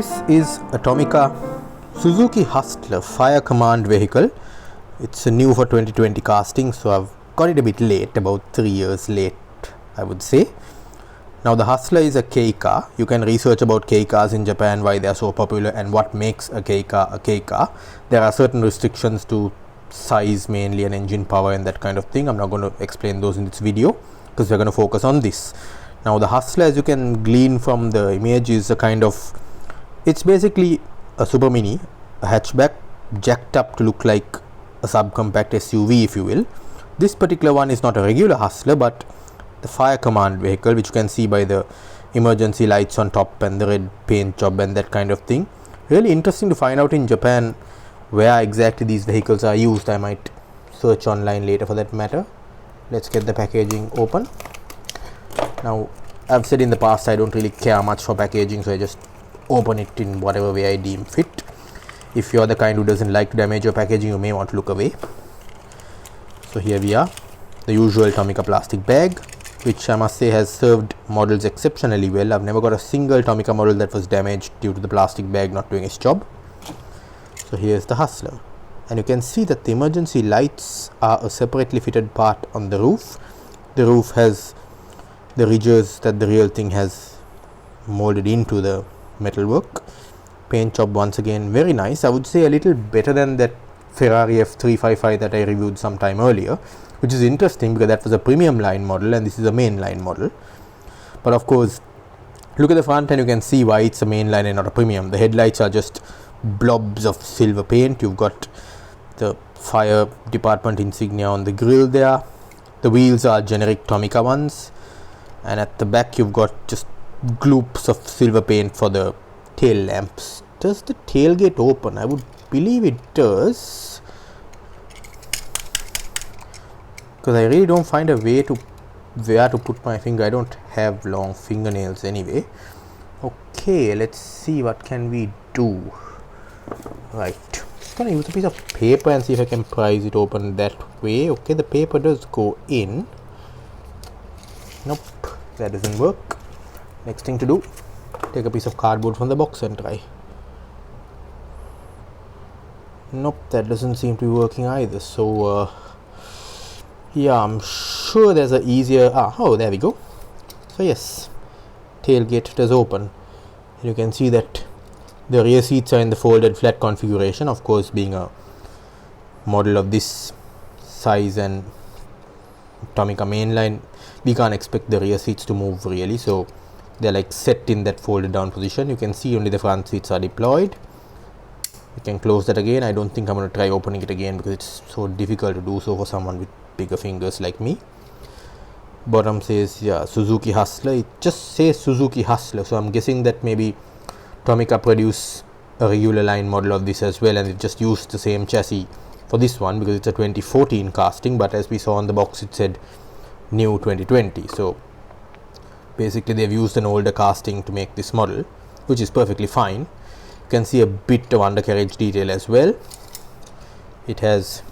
This is a Tomica Suzuki Hustler fire command vehicle. It's a new for 2020 casting, so I've got it a bit late, about 3 years late I would say. Now the Hustler is a K car. You can research about K cars in Japan, why they are so popular and what makes a K car a K car. There are certain restrictions to size mainly and engine power and that kind of thing. I'm not going to explain those in this video because we're going to focus on this. Now the Hustler, as you can glean from the image, is a kind of, it's basically a super mini, a hatchback jacked up to look like a subcompact SUV if you will. This particular one is not a regular Hustler but the fire command vehicle, which you can see by the emergency lights on top and the red paint job and that kind of thing. Really interesting to find out in Japan where exactly these vehicles are used. I might search online later for that matter. Let's get the packaging open. Now I've said in the past I don't really care much for packaging, so I just open it in whatever way I deem fit. If you're the kind who doesn't like to damage your packaging, you may want to look away. So here we are, the usual Tomica plastic bag, which I must say has served models exceptionally well. I've never got a single Tomica model that was damaged due to the plastic bag not doing its job. So here's the Hustler, and you can see that the emergency lights are a separately fitted part on the roof. The roof has the ridges that the real thing has molded into the metalwork. Paint job once again very nice. I would say a little better than that Ferrari F355 that I reviewed some time earlier, which is interesting because that was a premium line model and this is a main line model. But of course, look at the front and you can see why it's a main line and not a premium. The headlights are just blobs of silver paint. You've got the fire department insignia on the grille there. The wheels are generic Tomica ones, and at the back you've got just gloops of silver paint for the tail lamps. Does the tailgate open? I would believe it does, because I really don't find a way to where to put my finger. I don't have long fingernails anyway. Okay, let's see what can we do. Right, I'm gonna use a piece of paper and see if I can prise it open that way. Okay, the paper does go in. Nope, that doesn't work. Next thing to do, take a piece of cardboard from the box and try. Nope, that doesn't seem to be working either. So yeah, I'm sure there's a easier, oh there we go. So yes, tailgate does open. You can see that the rear seats are in the folded flat configuration. Of course, being a model of this size and Tomica mainline, we can't expect the rear seats to move really, so they're like set in that folded down position. You can see only the front seats are deployed. You can close that again. I don't think I'm going to try opening it again because it's so difficult to do so for someone with bigger fingers like me. Bottom says, yeah, Suzuki Hustler. It just says Suzuki Hustler, so I'm guessing that maybe Tomica produce a regular line model of this as well, and it just used the same chassis for this one because it's a 2014 casting, but as we saw on the box it said new 2020. So basically they've used an older casting to make this model, which is perfectly fine. You can see a bit of undercarriage detail as well. It has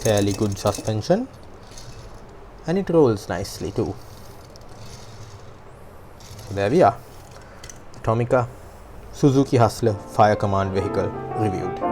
fairly good suspension and it rolls nicely too. So there we are, Tomica Suzuki Hustler fire command vehicle reviewed.